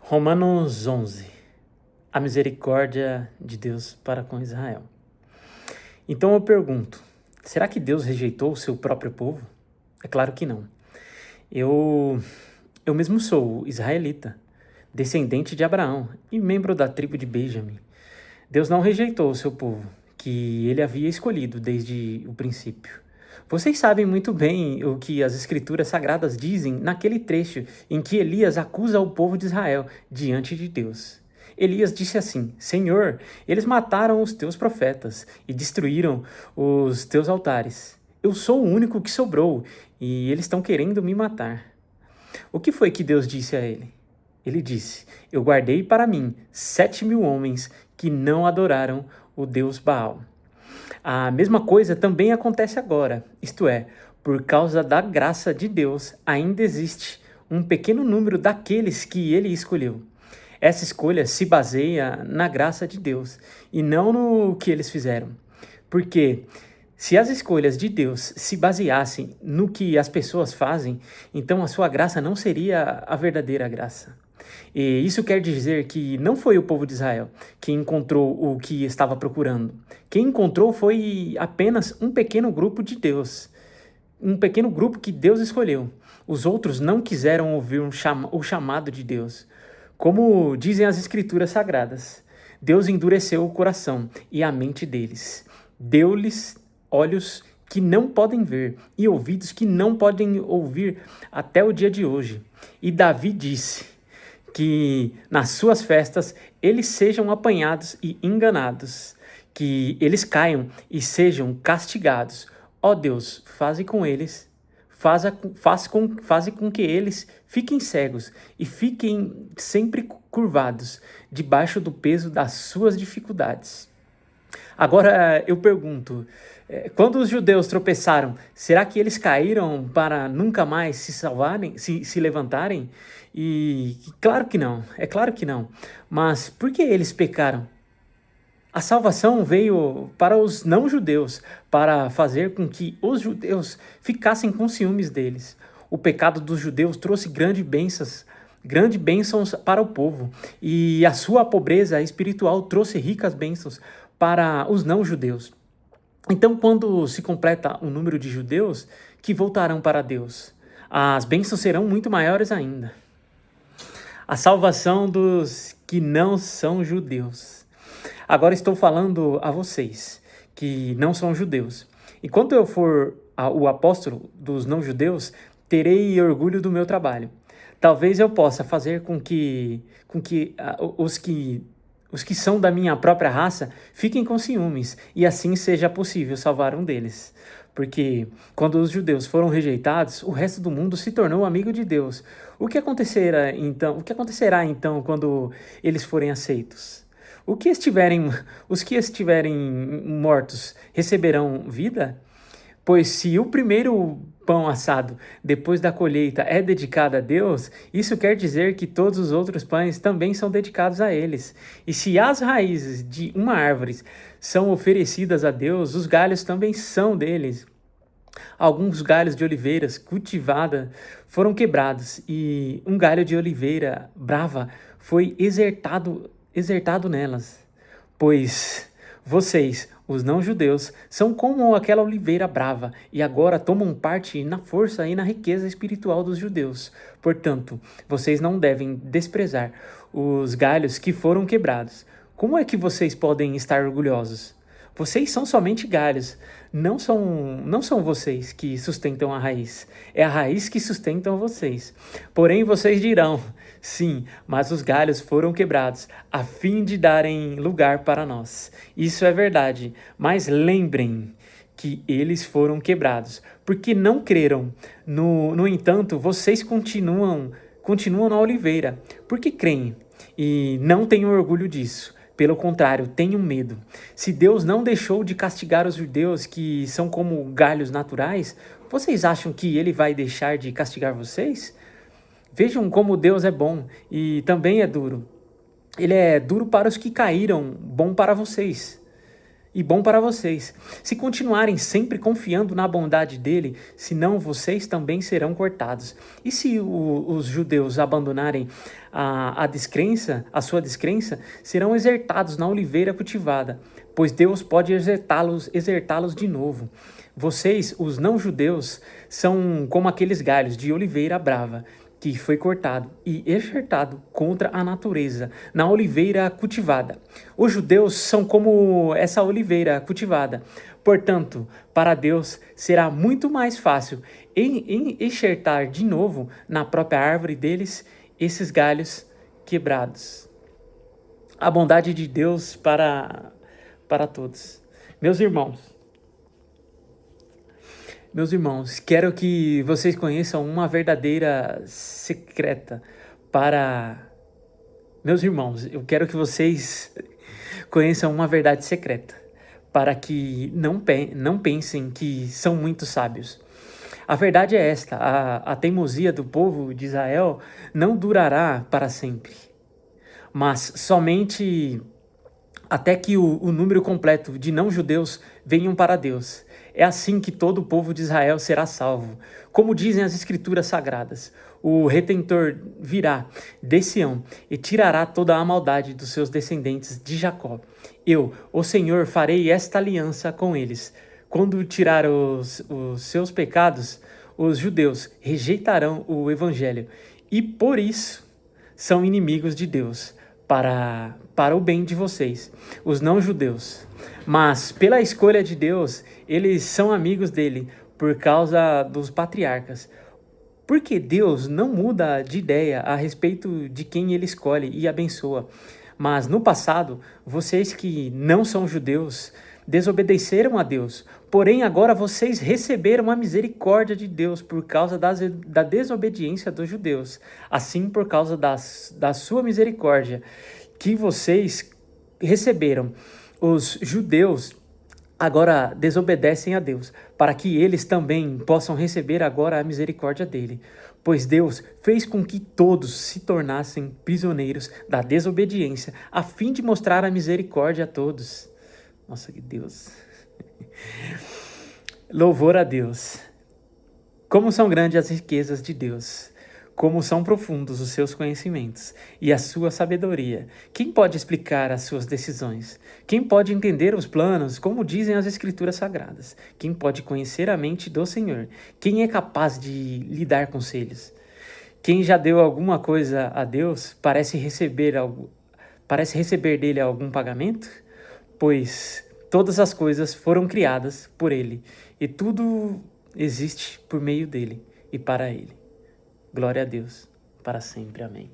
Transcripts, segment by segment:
Romanos 11. A misericórdia de Deus para com Israel. Então eu pergunto, será que Deus rejeitou o seu próprio povo? É claro que não. Eu mesmo sou israelita, descendente de Abraão e membro da tribo de Benjamim. Deus não rejeitou o seu povo, que ele havia escolhido desde o princípio. Vocês sabem muito bem o que as escrituras sagradas dizem naquele trecho em que Elias acusa o povo de Israel diante de Deus. Elias disse assim: Senhor, eles mataram os teus profetas e destruíram os teus altares. Eu sou o único que sobrou e eles estão querendo me matar. O que foi que Deus disse a ele? Ele disse: Eu guardei para mim 7.000 homens que não adoraram o Deus Baal. A mesma coisa também acontece agora, isto é, por causa da graça de Deus, ainda existe um pequeno número daqueles que ele escolheu. Essa escolha se baseia na graça de Deus e não no que eles fizeram. Porque se as escolhas de Deus se baseassem no que as pessoas fazem, então a sua graça não seria a verdadeira graça. E isso quer dizer que não foi o povo de Israel que encontrou o que estava procurando. Quem encontrou foi apenas um pequeno grupo de Deus. Um pequeno grupo que Deus escolheu. Os outros não quiseram ouvir o chamado de Deus. Como dizem as escrituras sagradas, Deus endureceu o coração e a mente deles. Deu-lhes olhos que não podem ver e ouvidos que não podem ouvir até o dia de hoje. E Davi disse que nas suas festas eles sejam apanhados e enganados, que eles caiam e sejam castigados. Ó Deus, faze com eles, faze com que eles fiquem cegos e fiquem sempre curvados debaixo do peso das suas dificuldades. Agora eu pergunto, quando os judeus tropeçaram, será que eles caíram para nunca mais se salvarem, se levantarem? E claro que não, é claro que não. Mas por que eles pecaram? A salvação veio para os não-judeus, para fazer com que os judeus ficassem com ciúmes deles. O pecado dos judeus trouxe grandes bênçãos para o povo, e a sua pobreza espiritual trouxe ricas bênçãos para os não-judeus. Então, quando se completa o número de judeus que voltarão para Deus, as bênçãos serão muito maiores ainda. A salvação dos que não são judeus. Agora estou falando a vocês que não são judeus. Enquanto eu for o apóstolo dos não-judeus, terei orgulho do meu trabalho. Talvez eu possa fazer com que os que são da minha própria raça fiquem com ciúmes, e assim seja possível salvar um deles. Porque quando os judeus foram rejeitados, o resto do mundo se tornou amigo de Deus. O que acontecerá então quando eles forem aceitos? Os que estiverem mortos receberão vida? Pois se o primeiro pão assado depois da colheita é dedicado a Deus, isso quer dizer que todos os outros pães também são dedicados a eles. E se as raízes de uma árvore são oferecidas a Deus, os galhos também são deles. Alguns galhos de oliveiras cultivada foram quebrados e um galho de oliveira brava foi exertado nelas. Pois vocês, os não-judeus, são como aquela oliveira brava e agora tomam parte na força e na riqueza espiritual dos judeus. Portanto, vocês não devem desprezar os galhos que foram quebrados. Como é que vocês podem estar orgulhosos? Vocês são somente galhos, não são vocês que sustentam a raiz, é a raiz que sustenta vocês. Porém vocês dirão, sim, mas os galhos foram quebrados, a fim de darem lugar para nós. Isso é verdade, mas lembrem que eles foram quebrados, porque não creram. No entanto, vocês continuam na oliveira, porque creem, e não tenham orgulho disso. Pelo contrário, tenham medo. Se Deus não deixou de castigar os judeus que são como galhos naturais, vocês acham que ele vai deixar de castigar vocês? Vejam como Deus é bom e também é duro. Ele é duro para os que caíram, bom para vocês. e bom para vocês. Se continuarem sempre confiando na bondade dele, senão vocês também serão cortados. E se os judeus abandonarem a descrença, a sua descrença, serão exertados na oliveira cultivada, pois Deus pode exertá-los de novo. Vocês, os não-judeus, são como aqueles galhos de oliveira brava, que foi cortado e enxertado contra a natureza, na oliveira cultivada. Os judeus são como essa oliveira cultivada. Portanto, para Deus será muito mais fácil enxertar de novo na própria árvore deles esses galhos quebrados. A bondade de Deus para todos. Meus irmãos, quero que vocês conheçam uma verdadeira secreta para... Meus irmãos, eu quero que vocês conheçam uma verdade secreta, para que não pensem que são muito sábios. A verdade é esta: a teimosia do povo de Israel não durará para sempre, mas somente até que o número completo de não-judeus venham para Deus. É assim que todo o povo de Israel será salvo. Como dizem as Escrituras Sagradas, o Redentor virá de Sião e tirará toda a maldade dos seus descendentes de Jacó. Eu, o Senhor, farei esta aliança com eles. Quando tirar os seus pecados, os judeus rejeitarão o evangelho e por isso são inimigos de Deus, para o bem de vocês, os não-judeus. Mas, pela escolha de Deus, eles são amigos dele por causa dos patriarcas. Porque Deus não muda de ideia a respeito de quem ele escolhe e abençoa. Mas no passado, vocês que não são judeus desobedeceram a Deus. Porém, agora vocês receberam a misericórdia de Deus por causa da desobediência dos judeus. Assim, por causa da sua misericórdia que vocês receberam, os judeus agora desobedecem a Deus, para que eles também possam receber agora a misericórdia dele. Pois Deus fez com que todos se tornassem prisioneiros da desobediência, a fim de mostrar a misericórdia a todos. Nossa, que Deus! Louvor a Deus! Como são grandes as riquezas de Deus! Como são profundos os seus conhecimentos e a sua sabedoria. Quem pode explicar as suas decisões? Quem pode entender os planos, como dizem as Escrituras Sagradas? Quem pode conhecer a mente do Senhor? Quem é capaz de lhe dar conselhos? Quem já deu alguma coisa a Deus parece receber dele algum pagamento? Pois todas as coisas foram criadas por ele, e tudo existe por meio dele e para ele. Glória a Deus, para sempre. Amém.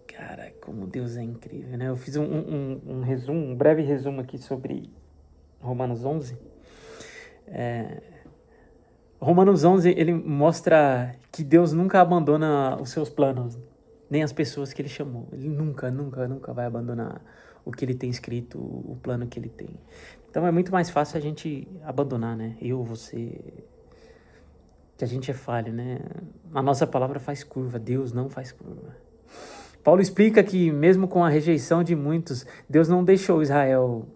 Cara, como Deus é incrível, né? Eu fiz um breve resumo aqui sobre Romanos 11. Romanos 11, ele mostra que Deus nunca abandona os seus planos, nem as pessoas que ele chamou. Ele nunca vai abandonar o que ele tem escrito, o plano que ele tem. Então é muito mais fácil a gente abandonar, né? Eu, você... que a gente é falho, né? A nossa palavra faz curva, Deus não faz curva. Paulo explica que mesmo com a rejeição de muitos, Deus não deixou Israel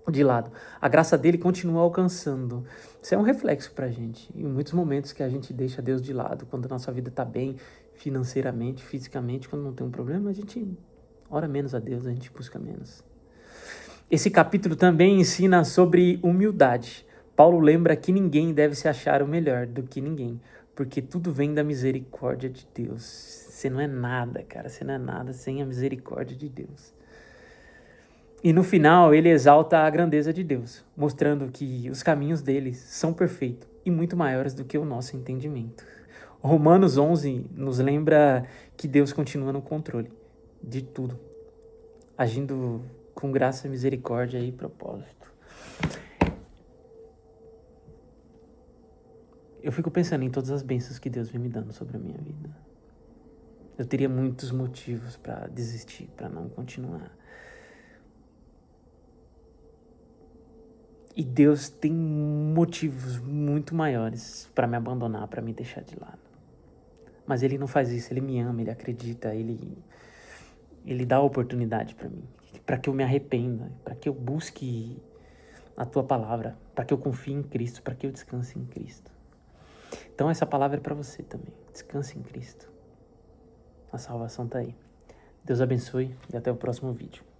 de lado. A graça dele continua alcançando. Isso é um reflexo pra gente. Em muitos momentos que a gente deixa Deus de lado, quando a nossa vida tá bem financeiramente, fisicamente, quando não tem um problema, a gente ora menos a Deus, a gente busca menos. Esse capítulo também ensina sobre humildade. Paulo lembra que ninguém deve se achar o melhor do que ninguém, porque tudo vem da misericórdia de Deus. Você não é nada, cara, você não é nada sem a misericórdia de Deus. E no final ele exalta a grandeza de Deus, mostrando que os caminhos dele são perfeitos e muito maiores do que o nosso entendimento. Romanos 11 nos lembra que Deus continua no controle de tudo, agindo com graça, misericórdia e propósito. Eu fico pensando em todas as bênçãos que Deus vem me dando sobre a minha vida. Eu teria muitos motivos para desistir, para não continuar. E Deus tem motivos muito maiores para me abandonar, para me deixar de lado. Mas Ele não faz isso, Ele me ama, Ele acredita, Ele dá a oportunidade para mim. para que eu me arrependa, para que eu busque a tua palavra, para que eu confie em Cristo, para que eu descanse em Cristo. Então essa palavra é para você também. Descanse em Cristo. A salvação está aí. Deus abençoe e até o próximo vídeo.